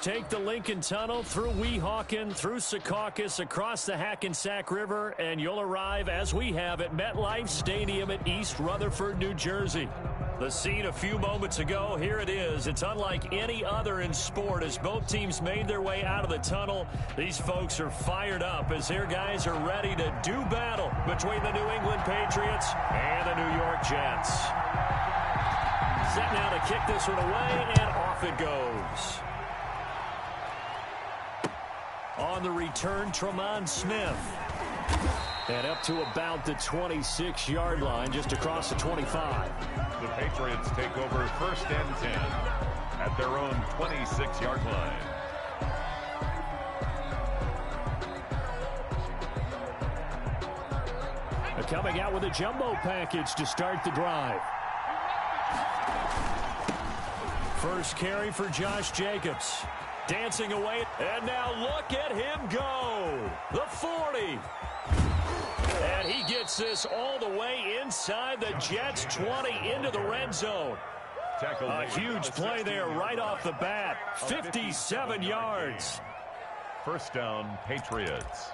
take the Lincoln Tunnel through Weehawken, through Secaucus, across the Hackensack River, and you'll arrive, as we have, at MetLife Stadium at East Rutherford, New Jersey. The scene a few moments ago, here it is. It's unlike any other in sport as both teams made their way out of the tunnel. These folks are fired up as their guys are ready to do battle between the New England Patriots and the New York Jets. Set now to kick this one away, and off it goes. On the return, Tremont Smith. And up to about the 26-yard line, just across the 25. The Patriots take over 1st and 10 at their own 26-yard line. Coming out with a jumbo package to start the drive. First carry for Josh Jacobs. Dancing away, and now look at him go. The 40. And he gets this all the way inside the Jets' 20 into the red zone. A huge play there right off the bat. 57 yards. First down, Patriots.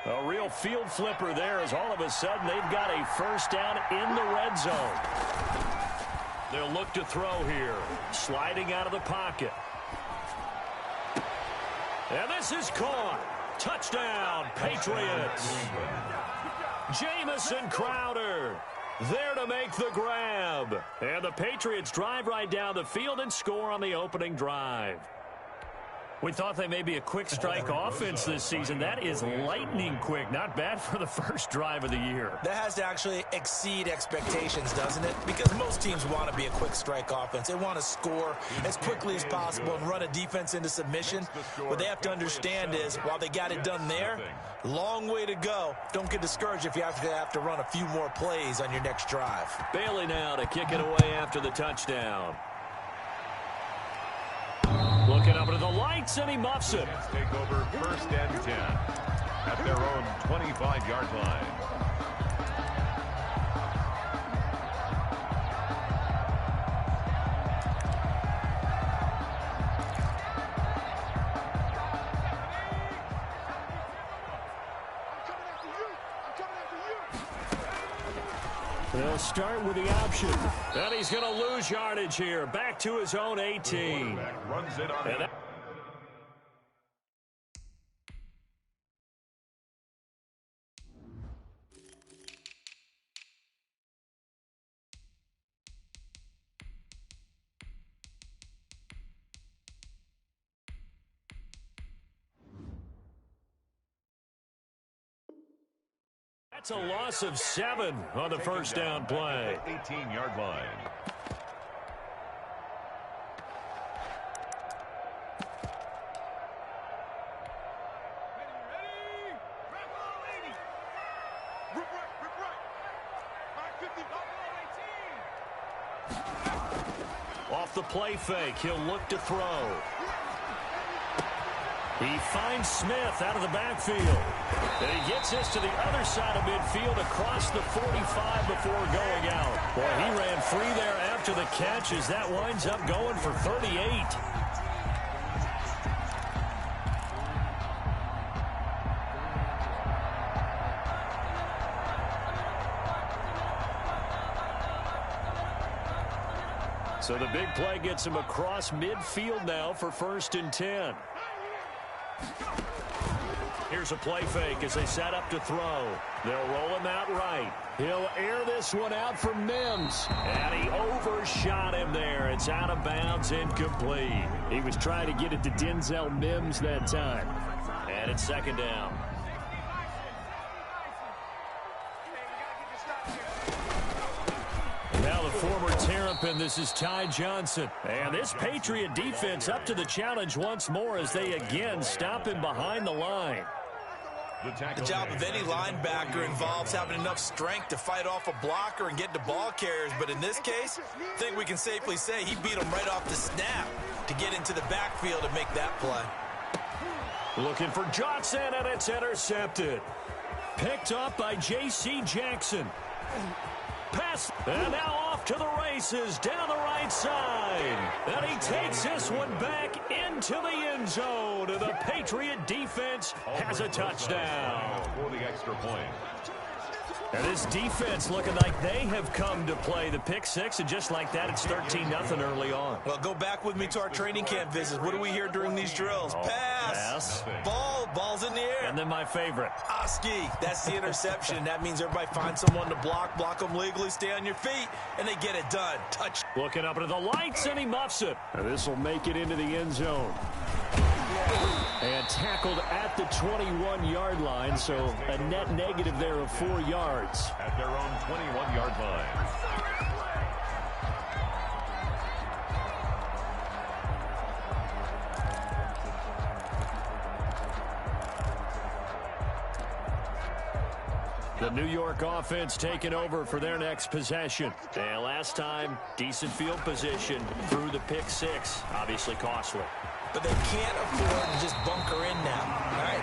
A real field flipper there as all of a sudden they've got a first down in the red zone. They'll look to throw here. Sliding out of the pocket. And this is caught. Touchdown, Patriots. Jamison Crowder there to make the grab. And the Patriots drive right down the field and score on the opening drive. We thought they may be a quick strike offense this season. That is lightning quick. Not bad for the first drive of the year. That has to actually exceed expectations, doesn't it? Because most teams want to be a quick strike offense. They want to score as quickly as possible and run a defense into submission. What they have to understand is, while they got it done there, long way to go. Don't get discouraged if you have to run a few more plays on your next drive. Bailey now to kick it away after the touchdown. Looking up into the lights, and he muffs it. Take over 1st and 10 at their own 25-yard line. They'll start with the option. And he's going to lose yardage here. Back to his own 18. Runs it on it. That's a loss of 7 on the first down play. 18-yard line. Off the play fake, he'll look to throw. He finds Smith out of the backfield. And he gets this to the other side of midfield across the 45 before going out. Boy, he ran free there after the catch as that winds up going for 38. So the big play gets him across midfield now for 1st and 10. Here's a play fake as they set up to throw. They'll roll him out right. He'll air this one out for Mims. And he overshot him there. It's out of bounds, incomplete. He was trying to get it to Denzel Mims that time. And it's 2nd down. Now the former Terrapin, this is Ty Johnson. And this Patriot defense up to the challenge once more as they again stop him behind the line. The job of any linebacker involves having enough strength to fight off a blocker and get to ball carriers. But in this case, I think we can safely say he beat him right off the snap to get into the backfield and make that play. Looking for Johnson, and it's intercepted. Picked up by J.C. Jackson. pass. And now off to the races down the right side. And he takes this one back into the end zone. And the Patriot defense has a touchdown. For the extra point. And this defense looking like they have come to play. The pick six, and just like that, it's 13-0 early on. Well, go back with me to our training camp visits. What do we hear during these drills? Pass. Ball's in the air. And then my favorite. Oski, that's the interception. That means everybody finds someone to block them legally, stay on your feet, and they get it done. Touch. Looking up into the lights, and he muffs it. And this will make it into the end zone. And tackled at the 21-yard line, so a net negative there of 4 yards. At their own 21-yard line. The New York offense taking over for their next possession. And last time, decent field position through the pick six. Obviously costly. But they can't afford to just bunker in now. All right,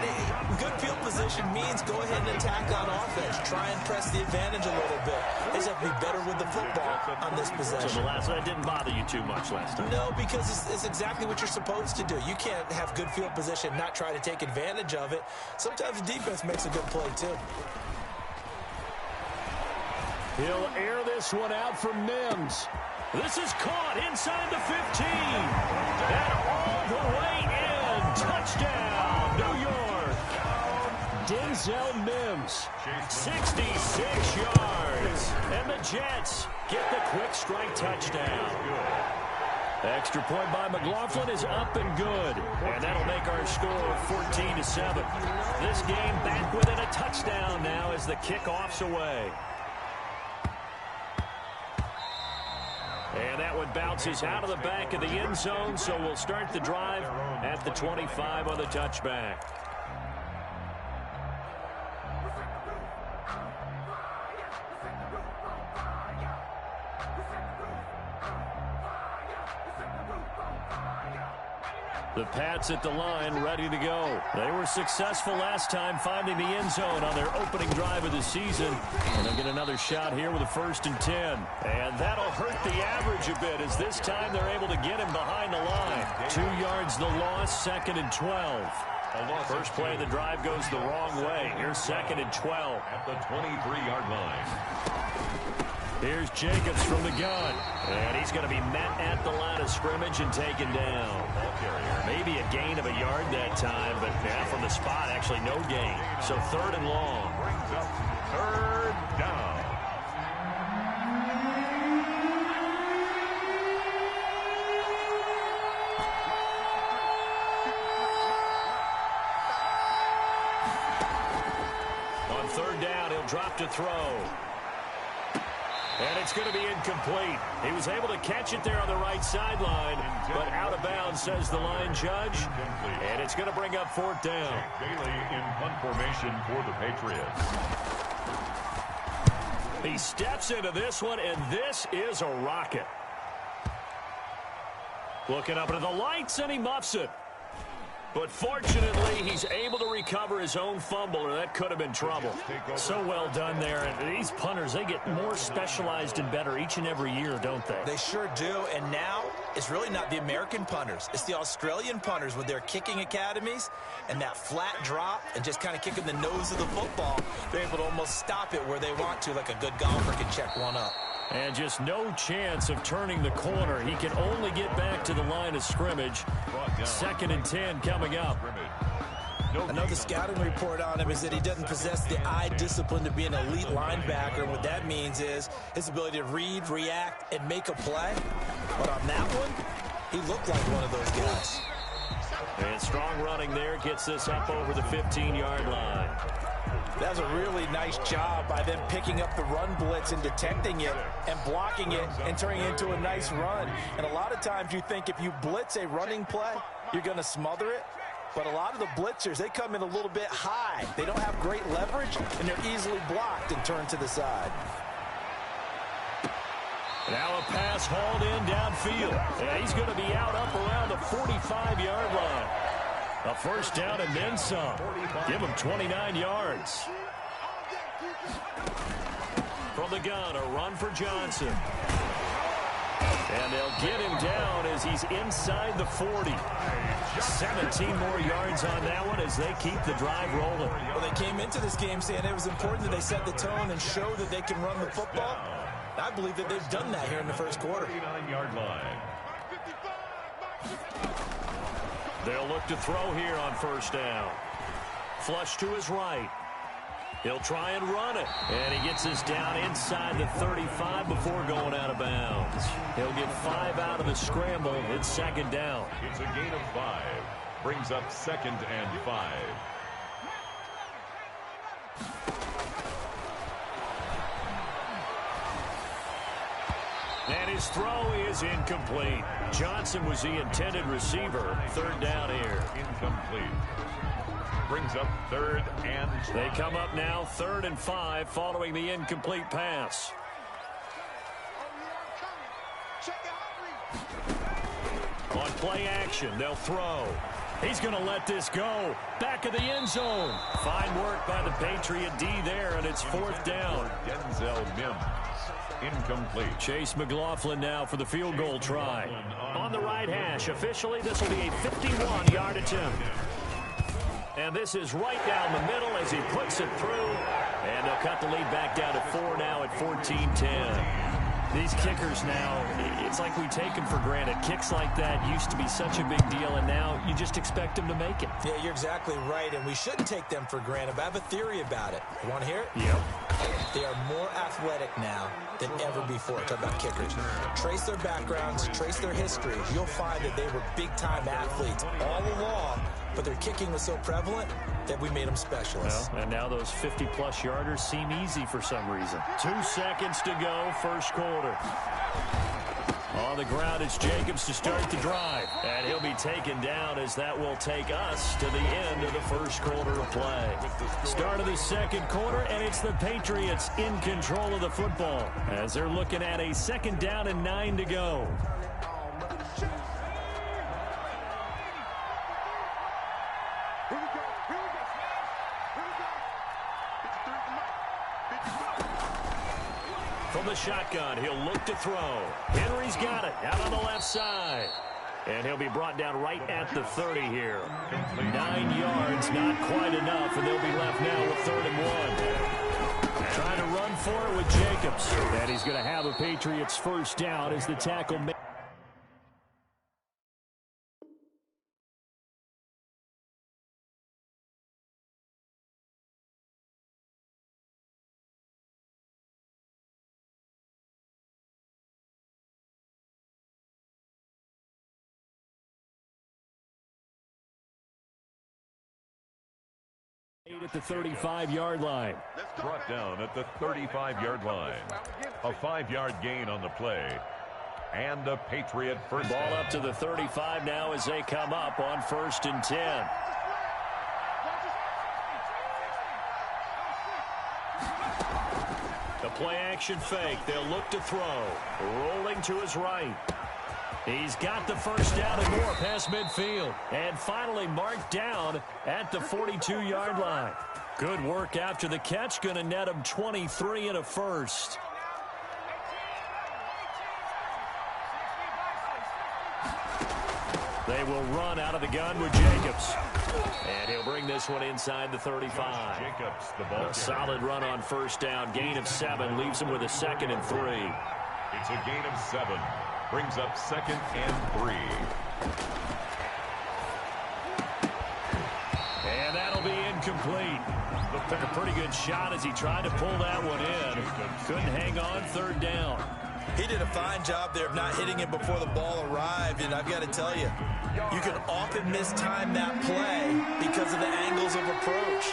good field position means go ahead and attack on offense. Try and press the advantage a little bit. They just have to be better with the football on this possession. So the last one didn't bother you too much last time? No, because it's exactly what you're supposed to do. You can't have good field position, not try to take advantage of it. Sometimes the defense makes a good play, too. He'll air this one out for Mims. This is caught inside the 15. And all the way in. Touchdown, New York. Denzel Mims, 66 yards. And the Jets get the quick strike touchdown. Extra point by McLaughlin is up and good. And that'll make our score 14-7. This game back within a touchdown now as the kickoff's away. And that one bounces out of the back of the end zone, so we'll start the drive at the 25 on the touchback. The Pats at the line, ready to go. They were successful last time finding the end zone on their opening drive of the season. And they'll get another shot here with a 1st and 10. And that'll hurt the average a bit as this time they're able to get him behind the line. 2 yards the loss, 2nd and 12. First play of the drive goes the wrong way. Here's 2nd and 12. At the 23-yard line. Here's Jacobs from the gun. And he's going to be met at the line of scrimmage and taken down. Maybe a gain of a yard that time, but yeah, from the spot, actually no gain. So 3rd and long. Brings up 3rd down. On 3rd down, he'll drop to throw. And it's going to be incomplete. He was able to catch it there on the right sideline, but out of bounds, says the line judge. And it's going to bring up 4th down. Bailey in punt formation for the Patriots. He steps into this one, and this is a rocket. Looking up into the lights, and he muffs it. But fortunately, he's able to recover his own fumble, or that could have been trouble. So well done there. And these punters, they get more specialized and better each and every year, don't they? They sure do. And now, it's really not the American punters. It's the Australian punters with their kicking academies and that flat drop and just kind of kicking the nose of the football. They're able to almost stop it where they want to, like a good golfer can check one up. And just no chance of turning the corner. He can only get back to the line of scrimmage. 2nd and 10 coming up. I know the scouting report on him is that he doesn't possess the eye discipline to be an elite linebacker. What that means is his ability to read, react, and make a play. But on that one, he looked like one of those guys. And strong running there gets this up over the 15-yard line. That was a really nice job by them picking up the run blitz and detecting it and blocking it and turning it into a nice run. And a lot of times you think if you blitz a running play, you're going to smother it. But a lot of the blitzers, they come in a little bit high. They don't have great leverage, and they're easily blocked and turned to the side. Now a pass hauled in downfield. And he's going to be out up around the 45-yard line. A 1st down and then some. Give him 29 yards. From the gun, a run for Johnson. And they'll get him down as he's inside the 40. 17 more yards on that one as they keep the drive rolling. Well, they came into this game saying it was important that they set the tone and show that they can run the football. I believe that they've done that here in the first quarter. 39-yard line. They'll look to throw here on first down. Flush to his right. He'll try and run it. And he gets us down inside the 35 before going out of bounds. He'll get 5 out of the scramble. It's second down. It's a gain of 5. Brings up 2nd and 5. And his throw is incomplete. Johnson was the intended receiver. Third down here. Incomplete. Brings up 3rd and 5. They come up now 3rd and 5 following the incomplete pass. On play action, they'll throw. He's going to let this go. Back of the end zone. Fine work by the Patriot D there, and it's 4th down. Denzel Mims. Incomplete. Chase McLaughlin now for the field goal try. On the right hash. Officially, this will be a 51-yard attempt. And this is right down the middle as he puts it through. And they'll cut the lead back down to 4 now at 14-10. These kickers now, it's like we take them for granted. Kicks like that used to be such a big deal, and now you just expect them to make it. Yeah, you're exactly right, and we shouldn't take them for granted. But I have a theory about it. You want to hear it? Yep. They are more athletic now than ever before. Talk about kickers. Trace their backgrounds, trace their history. You'll find that they were big-time athletes all along, but their kicking was so prevalent that we made them specialists. Well, and now those 50-plus yarders seem easy for some reason. 2 seconds to go, first quarter. On the ground, it's Jacobs to start the drive. And he'll be taken down as that will take us to the end of the first quarter of play. Start of the second quarter, and it's the Patriots in control of the football as they're looking at a 2nd down and 9 to go. From the shotgun, he'll look to throw. Henry's got it out on the left side. And he'll be brought down right at the 30 here. 9 yards, not quite enough, and they'll be left now with 3rd and 1. Trying to run for it with Jacobs. And he's going to have a Patriots first down as the tackle makes. At the 35-yard line. Brought down at the 35-yard line. A 5-yard gain on the play. And a Patriot first Ball down. up to the 35 now as they come up on 1st and 10. The play action fake. They'll look to throw. Rolling to his right. He's got the first down and more past midfield. And finally marked down at the 42-yard line. Good work after the catch. Going to net him 23 and a first. They will run out of the gun with Jacobs. And he'll bring this one inside the 35. Jacobs, the ball. A solid run on first down. Gain of 7 leaves him with a 2nd and 3. It's a gain of 7. Brings up 2nd and 3. And that'll be incomplete. Took a pretty good shot as he tried to pull that one in. Couldn't hang on 3rd down. He did a fine job there of not hitting it before the ball arrived, and I've got to tell you, you can often mistime that play because of the angles of approach.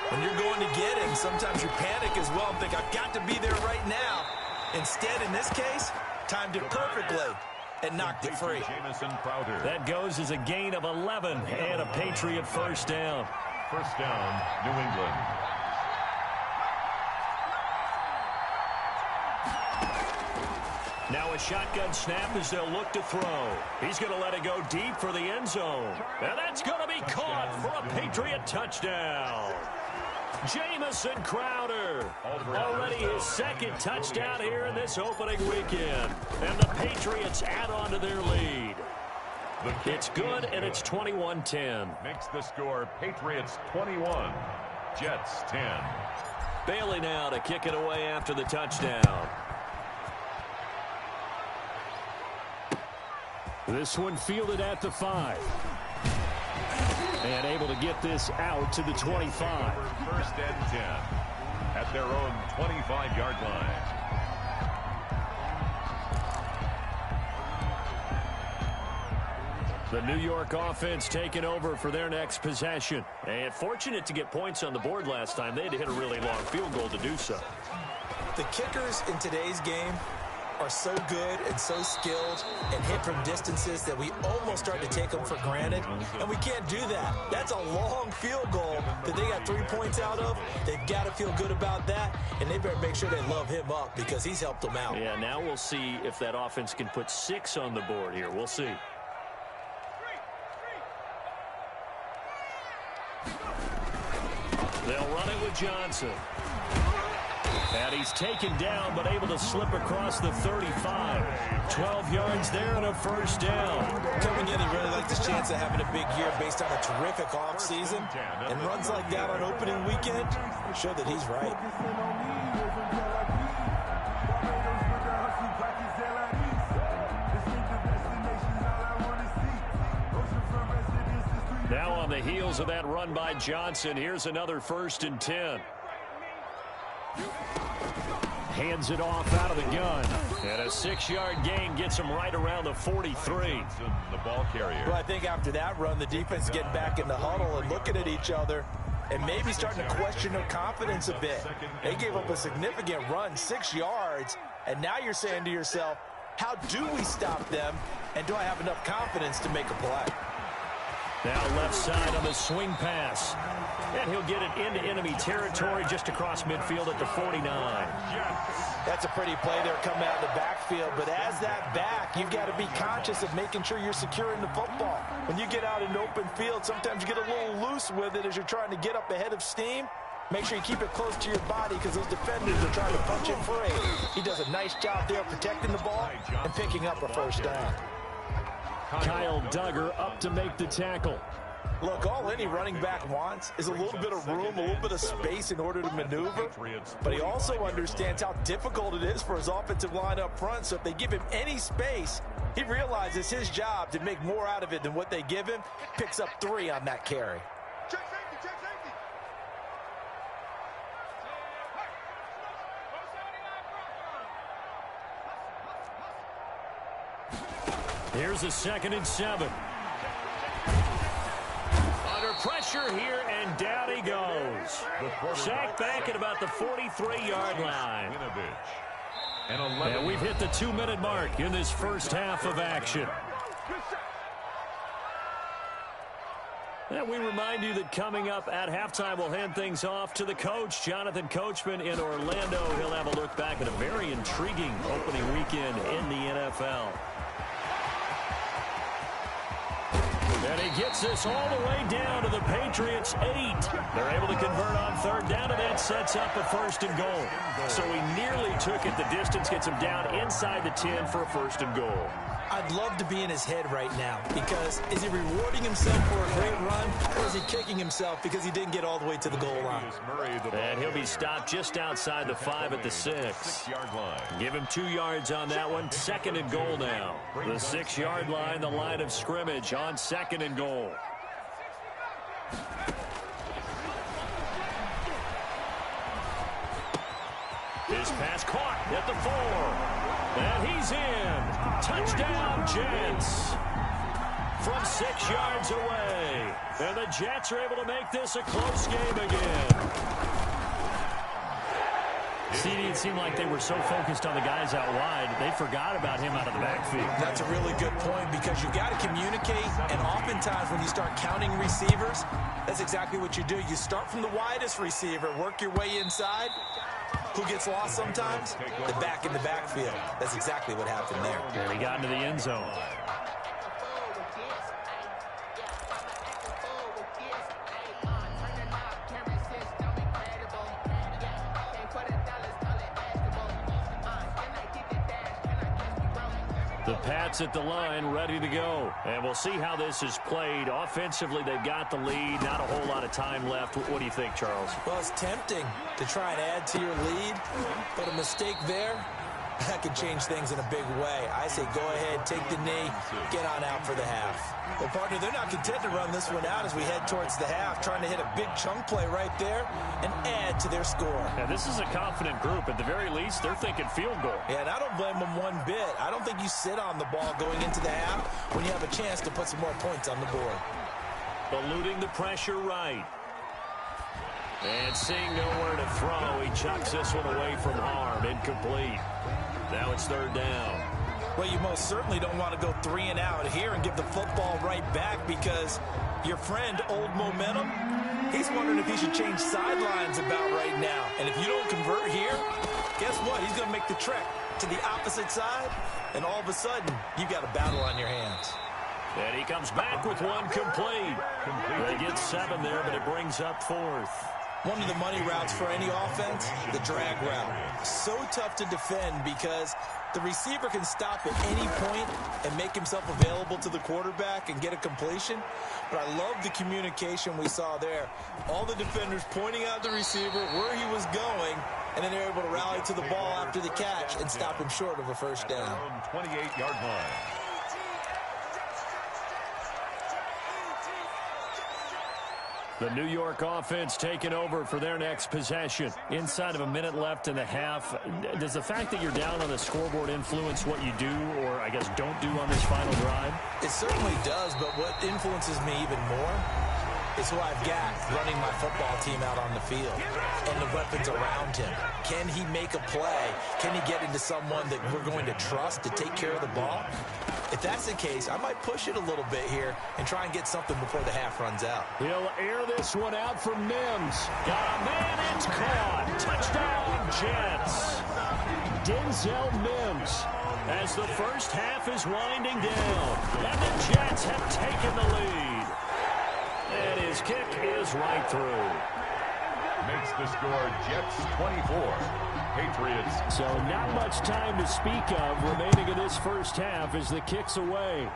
When you're going to get him, sometimes you panic as well and think, I've got to be there right now. Instead, in this case, timed it perfectly and knocked it free. That goes as a gain of 11 and a Patriot first down. First down, New England. Now a shotgun snap as they'll look to throw. He's going to let it go deep for the end zone. And that's going to be caught for a Patriot touchdown. Jamison Crowder. Already his second touchdown here in this opening weekend. And the Patriots add on to their lead. It's good, and it's 21-10. Makes the score Patriots 21, Jets 10. Bailey now to kick it away after the touchdown. This one fielded at the 5. And able to get this out to the 25. First and 10 at their own 25-yard line. The New York offense taking over for their next possession. And fortunate to get points on the board last time. They had to hit a really long field goal to do so. The kickers in today's game are so good and so skilled and hit from distances that we almost start to take them for granted, and we can't do that. That's a long field goal that they got 3 points out of. They've got to feel good about that, and they better make sure they love him up because he's helped them out. Yeah, now we'll see if that offense can put 6 on the board here. We'll see. They'll run it with Johnson. And he's taken down, but able to slip across the 35. 12 yards there and a first down. Coming in, he really liked his chance of having a big year based on a terrific offseason. And runs like that on opening weekend show that he's right. Now on the heels of that run by Johnson, here's another 1st and 10. Hands it off out of the gun. And a 6-yard gain gets him right around the 43. The ball carrier. Well, I think after that run, the defense getting back in the huddle and looking at each other and maybe starting to question their confidence a bit. They gave up a significant run, 6 yards, and now you're saying to yourself, how do we stop them, and do I have enough confidence to make a play? Now left side on the swing pass. And he'll get it into enemy territory just across midfield at the 49. That's a pretty play there coming out of the backfield. But as that back, you've got to be conscious of making sure you're securing the football. When you get out in open field, sometimes you get a little loose with it as you're trying to get up ahead of steam. Make sure you keep it close to your body because those defenders are trying to punch it free. He does a nice job there protecting the ball and picking up a first down. Kyle Duggar up to make the tackle. Look, all any running back wants is a little bit of room, a little bit of space in order to maneuver. But he also understands how difficult it is for his offensive line up front. So if they give him any space, he realizes his job to make more out of it than what they give him. Picks up 3 on that carry. Here's a 2nd and 7. Under pressure here, and down he goes. Sacked back at about the 43-yard line. And we've hit the 2-minute mark in this first half of action. And we remind you that coming up at halftime, we'll hand things off to the coach, Jonathan Coachman in Orlando. He'll have a look back at a very intriguing opening weekend in the NFL. And he gets this all the way down to the Patriots' 8. They're able to convert on 3rd down, and that sets up a 1st and goal. So he nearly took it the distance, gets him down inside the 10 for a 1st and goal. I'd love to be in his head right now because is he rewarding himself for a great run, or is he kicking himself because he didn't get all the way to the goal line? And he'll be stopped just outside the 5 at the 6. Give him 2 yards on that one. 2nd and goal now. The 6-yard line, the line of scrimmage on 2nd and goal. His pass caught at the 4. And he's in. Touchdown, Jets. From 6 yards away. And the Jets are able to make this a close game again. CD, it seemed like they were so focused on the guys out wide, they forgot about him out of the backfield. That's a really good point because you've got to communicate, and oftentimes when you start counting receivers, that's exactly what you do. You start from the widest receiver, work your way inside. Who gets lost sometimes? The back in the backfield. That's exactly what happened there. And he got into the end zone. The Pats at the line, ready to go. And we'll see how this is played. Offensively, they've got the lead. Not a whole lot of time left. What do you think, Charles? Well, it's tempting to try and add to your lead, but a mistake there, that could change things in a big way. I say go ahead, take the knee, get on out for the half. Well, partner, they're not content to run this one out as we head towards the half, trying to hit a big chunk play right there and add to their score. Yeah, this is a confident group. At the very least, they're thinking field goal. Yeah, and I don't blame them one bit. I don't think you sit on the ball going into the half when you have a chance to put some more points on the board. Eluding the pressure right. And seeing nowhere to throw, he chucks this one away from harm. Incomplete. Now it's third down. Well, you most certainly don't want to go 3 and out here and give the football right back because your friend, Old Momentum, he's wondering if he should change sidelines about right now. And if you don't convert here, guess what? He's going to make the trek to the opposite side, and all of a sudden, you've got a battle on your hands. And he comes back with one complete. They get 7 there, but it brings up 4th. One of the money routes for any offense, the drag route. So tough to defend because the receiver can stop at any point and make himself available to the quarterback and get a completion. But I love the communication we saw there. All the defenders pointing out the receiver where he was going, and then they're able to rally to the ball after the catch and stop him short of a first down. 28-yard line. The New York offense taking over for their next possession. Inside of a minute left in the half. Does the fact that you're down on the scoreboard influence what you do or, I guess, don't do on this final drive? It certainly does, but what influences me even more is who I've got running my football team out on the field and the weapons around him. Can he make a play? Can he get into someone that we're going to trust to take care of the ball? If that's the case, I might push it a little bit here and try and get something before the half runs out. He'll air this one out for Mims. Got a man, it's caught. Touchdown, Jets. Denzel Mims as the first half is winding down. And the Jets have taken the lead. And his kick is right through. Makes the score Jets 24. Patriots. So not much time to speak of remaining in this first half as the kick's away.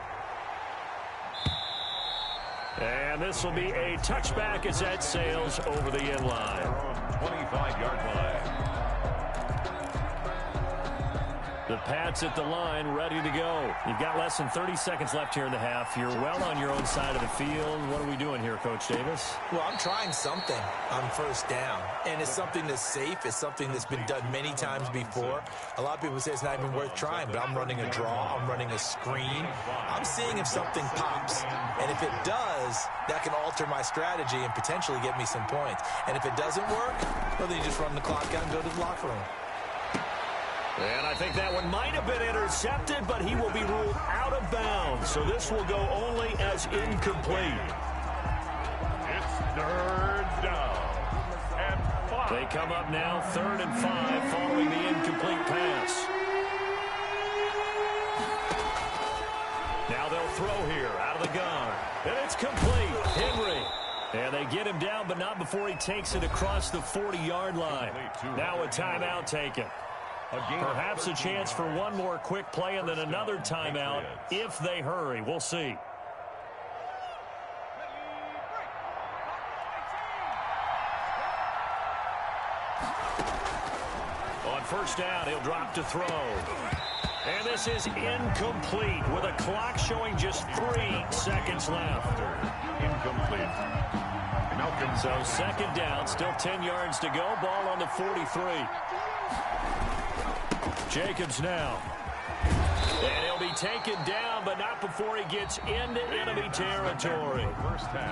And this will be a touchback as that sails over the end line. 25-yard line. The Pats at the line, ready to go. You've got less than 30 seconds left here in the half. You're well on your own side of the field. What are we doing here, Coach Davis? Well, I'm trying something on first down, and it's something that's safe. It's something that's been done many times before. A lot of people say it's not even worth trying, but I'm running a draw. I'm running a screen. I'm seeing if something pops, and if it does, that can alter my strategy and potentially get me some points. And if it doesn't work, well, then you just run the clock out and go to the locker room. And I think that one might have been intercepted, but he will be ruled out of bounds. So this will go only as incomplete. It's third down and 5. They come up now 3rd and 5 following the incomplete pass. Now they'll throw here out of the gun. And it's complete. Henry. And they get him down, but not before he takes it across the 40-yard line. Now a timeout taken. Perhaps a chance for one more quick play and then another timeout if they hurry. We'll see. On first down, he'll drop to throw. And this is incomplete with a clock showing just 3 seconds left. Incomplete. So second down, still 10 yards to go. Ball on the 43. Jacobs now. And he'll be taken down, but not before he gets into enemy territory.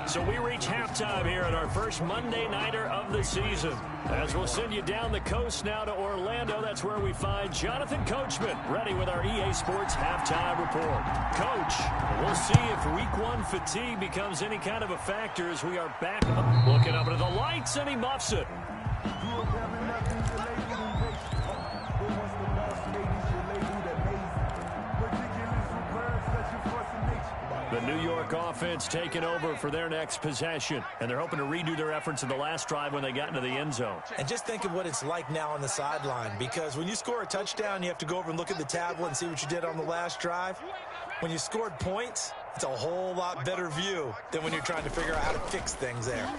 So we reach halftime here at our first Monday Nighter of the season. As we'll send you down the coast now to Orlando, that's where we find Jonathan Coachman, ready with our EA Sports Halftime Report. Coach, we'll see if Week 1 fatigue becomes any kind of a factor as we are back up. Looking up at the lights, and he muffs it. The New York offense taking over for their next possession. And they're hoping to redo their efforts in the last drive when they got into the end zone. And just think of what it's like now on the sideline, because when you score a touchdown, you have to go over and look at the tablet and see what you did on the last drive. When you scored points, it's a whole lot better view than when you're trying to figure out how to fix things there.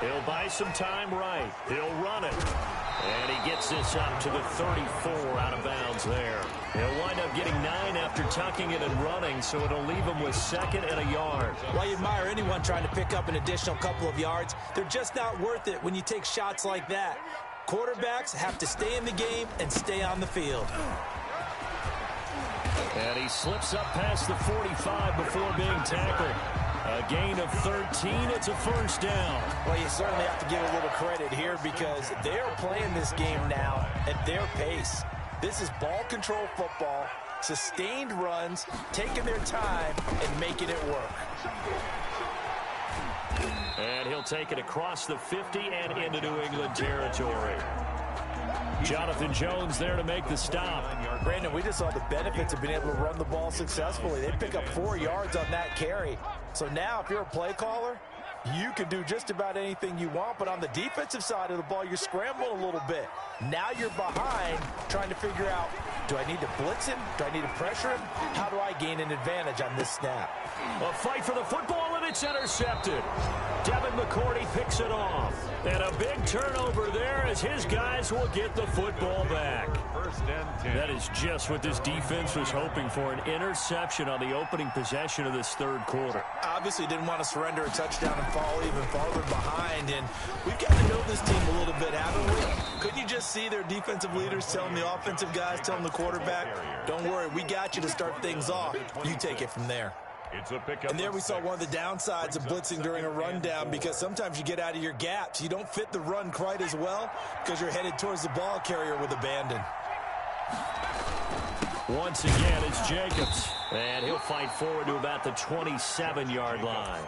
He'll buy some time right. He'll run it. And he gets this up to the 34 out of bounds there. He'll wind up getting 9 after tucking it and running, so it'll leave him with 2nd and a yard. Well, you admire anyone trying to pick up an additional couple of yards. They're just not worth it when you take shots like that. Quarterbacks have to stay in the game and stay on the field. And he slips up past the 45 before being tackled. A gain of 13. It's a first down. Well, you certainly have to give a little credit here because they are playing this game now at their pace. This is ball control football, sustained runs, taking their time and making it work. And he'll take it across the 50 and into New England territory. Jonathan Jones there to make the stop. Brandon, we just saw the benefits of being able to run the ball successfully. They pick up 4 yards on that carry. So now if you're a play caller, you can do just about anything you want, but on the defensive side of the ball, you're scrambling a little bit. Now you're behind trying to figure out, do I need to blitz him? Do I need to pressure him? How do I gain an advantage on this snap? A fight for the football, and it's intercepted. Devin McCourty picks it off. And a big turnover there as his guys will get the football back. First and 10. That is just what this defense was hoping for, an interception on the opening possession of this third quarter. Obviously didn't want to surrender a touchdown and fall even farther behind, and we've got to know this team a little bit, haven't we? Couldn't you just see their defensive leaders telling the offensive guys, telling the quarterback, don't worry, we got you to start things off. You take it from there. It's a pickup. And there we saw one of the downsides of blitzing during a rundown, because sometimes you get out of your gaps. You don't fit the run quite as well because you're headed towards the ball carrier with abandon. Once again, it's Jacobs. And he'll fight forward to about the 27-yard line.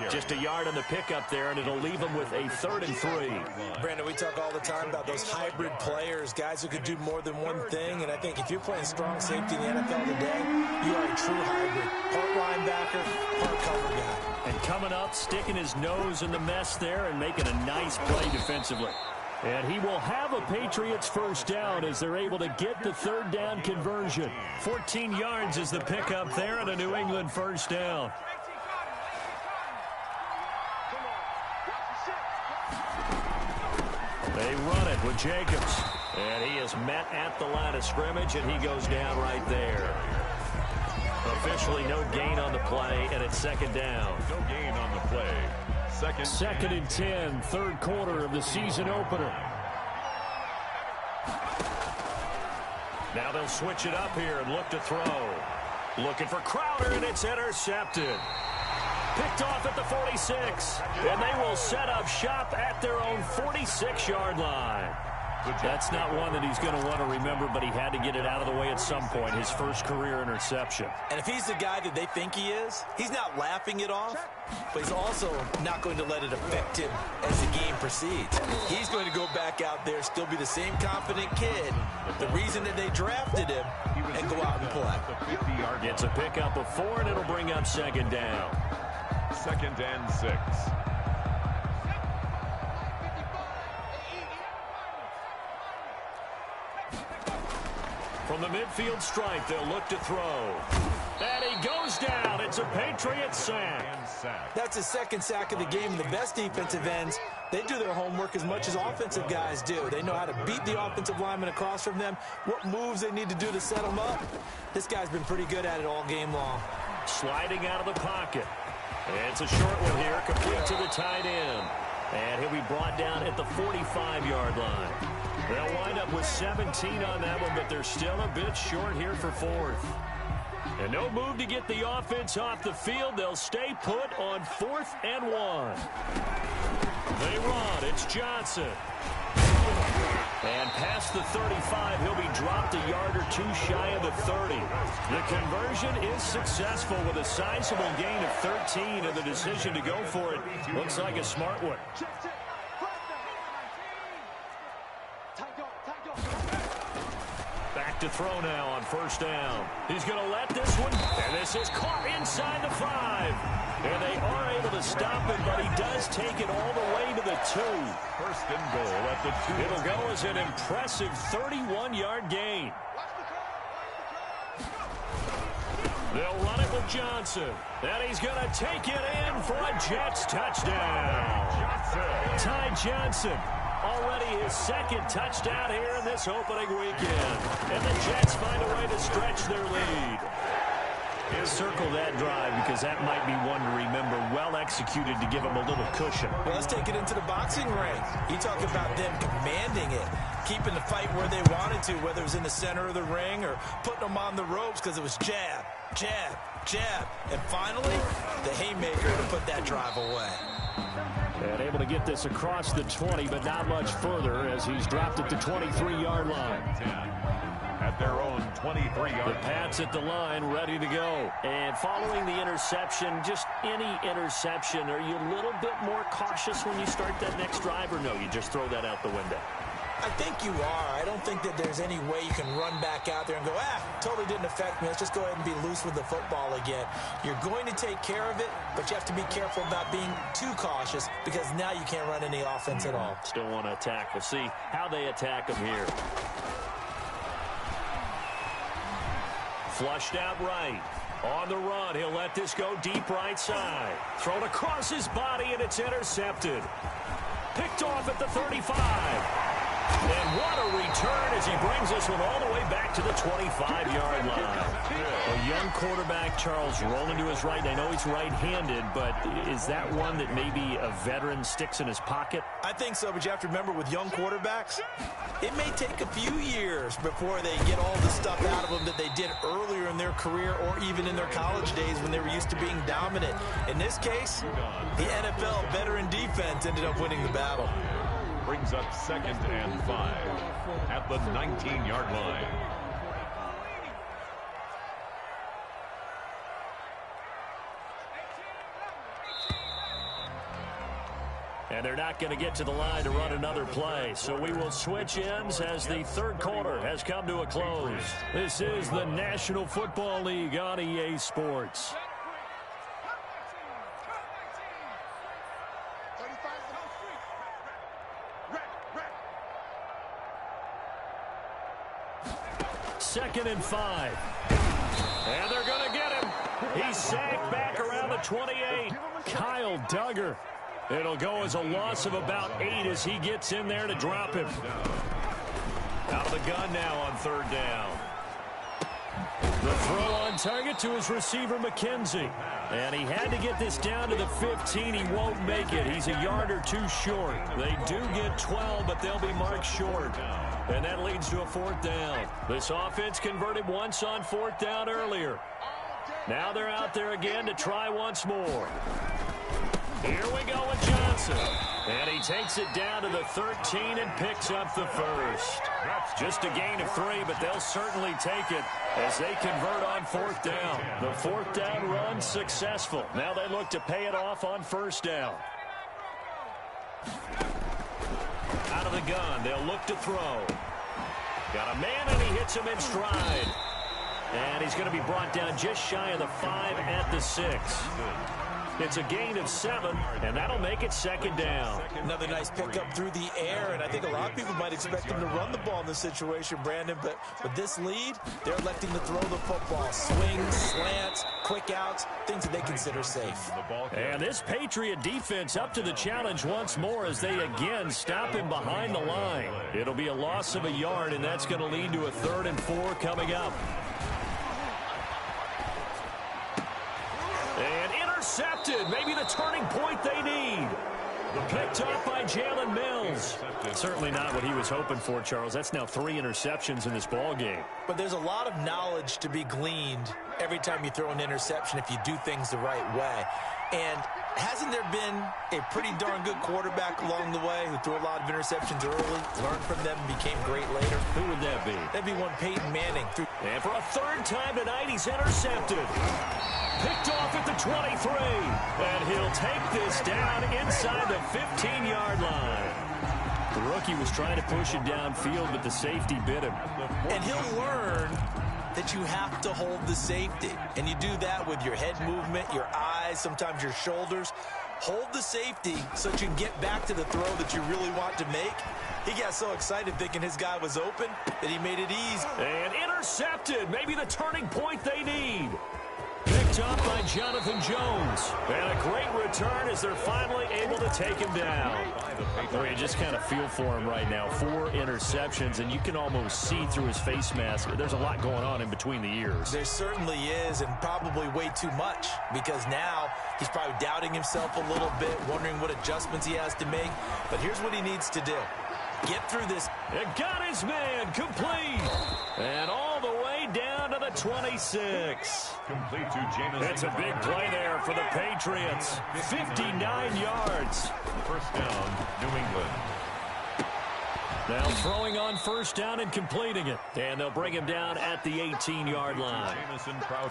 Just a yard on the pickup there, and it'll leave him with a 3rd and 3. Brandon, we talk all the time about those hybrid players, guys who could do more than one thing. And I think if you're playing strong safety in the NFL today, you are a true hybrid. Part linebacker, part cover guy. And coming up, sticking his nose in the mess there and making a nice play defensively. And he will have a Patriots first down as they're able to get the 3rd down conversion. 14 yards is the pickup there and a New England first down. They run it with Jacobs. And he is met at the line of scrimmage, and he goes down right there. Officially no gain on the play, and it's 2nd down. No gain on the play. Second and 10, third quarter of the season opener. Now they'll switch it up here and look to throw. Looking for Crowder, and it's intercepted. Picked off at the 46, and they will set up shop at their own 46-yard line. That's not one that he's going to want to remember, but he had to get it out of the way at some point, his first career interception. And if he's the guy that they think he is, he's not laughing it off, but he's also not going to let it affect him as the game proceeds. He's going to go back out there, still be the same confident kid, the reason that they drafted him, and go out and play. Gets a pickup of 4, and it'll bring up 2nd down. 2nd and 6. From the midfield stripe, they'll look to throw. And he goes down. It's a Patriot sack. That's his 2nd sack of the game. And the best defensive ends, they do their homework as much as offensive guys do. They know how to beat the offensive lineman across from them, what moves they need to do to set them up. This guy's been pretty good at it all game long. Sliding out of the pocket. And it's a short one here, complete to the tight end. And he'll be brought down at the 45-yard line. They'll wind up with 17 on that one, but they're still a bit short here for 4th. And no move to get the offense off the field. They'll stay put on 4th and 1. They run. It's Johnson. And past the 35, he'll be dropped a yard or 2 shy of the 30. The conversion is successful with a sizable gain of 13, and the decision to go for it looks like a smart one. Back to throw now on first down. He's going to let this one, and this is caught inside the 5. And they are able to stop him, but he does take it all the way to the 2. First and goal at the 2. It'll go as an impressive 31-yard gain. They'll run it with Johnson. And he's going to take it in for a Jets touchdown. Ty Johnson, already his second touchdown here in this opening weekend. And the Jets find a way to stretch their lead. Circle that drive because that might be one to remember. Well executed to give him a little cushion. Well, let's take it into the boxing ring. You talk about them commanding it, keeping the fight where they wanted to, whether it was in the center of the ring or putting them on the ropes because it was jab, jab, jab. And finally, the haymaker to put that drive away. And able to get this across the 20, but not much further as he's dropped at the 23-yard line. At their own 23-yard. The Pats at the line, ready to go. And following the interception, just any interception, are you a little bit more cautious when you start that next drive, or no, you just throw that out the window? I think you are. I don't think that there's any way you can run back out there and go, totally didn't affect me. Let's just go ahead and be loose with the football again. You're going to take care of it, but you have to be careful about being too cautious because now you can't run any offense at all. Still want to attack. We'll see how they attack them here. Flushed out right. On the run, he'll let this go deep right side. Thrown across his body, and it's intercepted. Picked off at the 35. And what a return as he brings this one all the way back to the 25-yard line. A young quarterback, Charles, rolling to his right. I know he's right-handed, but is that one that maybe a veteran sticks in his pocket? I think so, but you have to remember with young quarterbacks, it may take a few years before they get all the stuff out of them that they did earlier in their career or even in their college days when they were used to being dominant. In this case, the NFL veteran defense ended up winning the battle. Brings up 2nd and 5 at the 19-yard line. And they're not going to get to the line to run another play. So we will switch ends as the third quarter has come to a close. This is the National Football League on EA Sports. Second and 5. And they're going to get him. He's sacked back around the 28. Kyle Duggar. It'll go as a loss of about 8 as he gets in there to drop him. Out of the gun now on third down. The throw on target to his receiver, McKenzie. And he had to get this down to the 15. He won't make it. He's a yard or two short. They do get 12, but they'll be marked short. And that leads to a fourth down. This offense converted once on fourth down earlier. Now they're out there again to try once more. Here we go with Johnson. And he takes it down to the 13 and picks up the first. Just a gain of 3, but they'll certainly take it as they convert on fourth down. The fourth down run successful. Now they look to pay it off on first down. Out of the gun, they'll look to throw. Got a man, and he hits him in stride. And he's going to be brought down just shy of the 5 at the 6. It's a gain of 7, and that'll make it second down. Another nice pickup through the air, and I think a lot of people might expect him to run the ball in this situation, Brandon, but with this lead, they're electing to throw the football. Swings, slants, quick outs, things that they consider safe. And this Patriot defense up to the challenge once more as they again stop him behind the line. It'll be a loss of a yard, and that's going to lead to a 3rd and 4 coming up. And intercepted, maybe the turning point they need. Picked up by Jalen Mills. Certainly not what he was hoping for, Charles. That's now 3 interceptions in this ball game. But there's a lot of knowledge to be gleaned every time you throw an interception if you do things the right way. And hasn't there been a pretty darn good quarterback along the way who threw a lot of interceptions early, learned from them, and became great later? Who would that be? That'd be one Peyton Manning. And for a 3rd time tonight, he's intercepted. Picked off at the 23. And he'll take this down inside the 15-yard line. The rookie was trying to push it downfield, but the safety bit him. And he'll learn that you have to hold the safety. And you do that with your head movement, your eyes, sometimes your shoulders. Hold the safety so that you can get back to the throw that you really want to make. He got so excited thinking his guy was open that he made it easy. And intercepted. Maybe the turning point they need. Picked up by Jonathan Jones. And a great return as they're finally able to take him down. Boy, you just kind of feel for him right now. 4 interceptions, and you can almost see through his face mask. There's a lot going on in between the ears. There certainly is, and probably way too much, because now he's probably doubting himself a little bit, wondering what adjustments he has to make. But here's what he needs to do. Get through this. It got his man complete. And all the way down to the 26. Complete to Jameson. It's a big play there for the Patriots. 59 yards. First down, New England. Now throwing on first down and completing it. And they'll bring him down at the 18-yard line.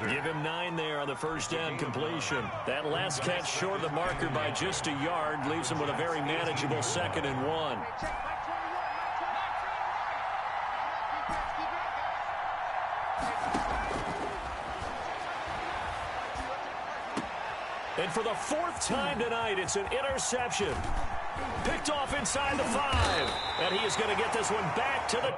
Give him 9 there on the first down completion. That last catch short of the marker by just a yard leaves him with a very manageable 2nd and 1. And for the 4th time tonight, it's an interception. Picked off inside the 5. And he is going to get this one back to the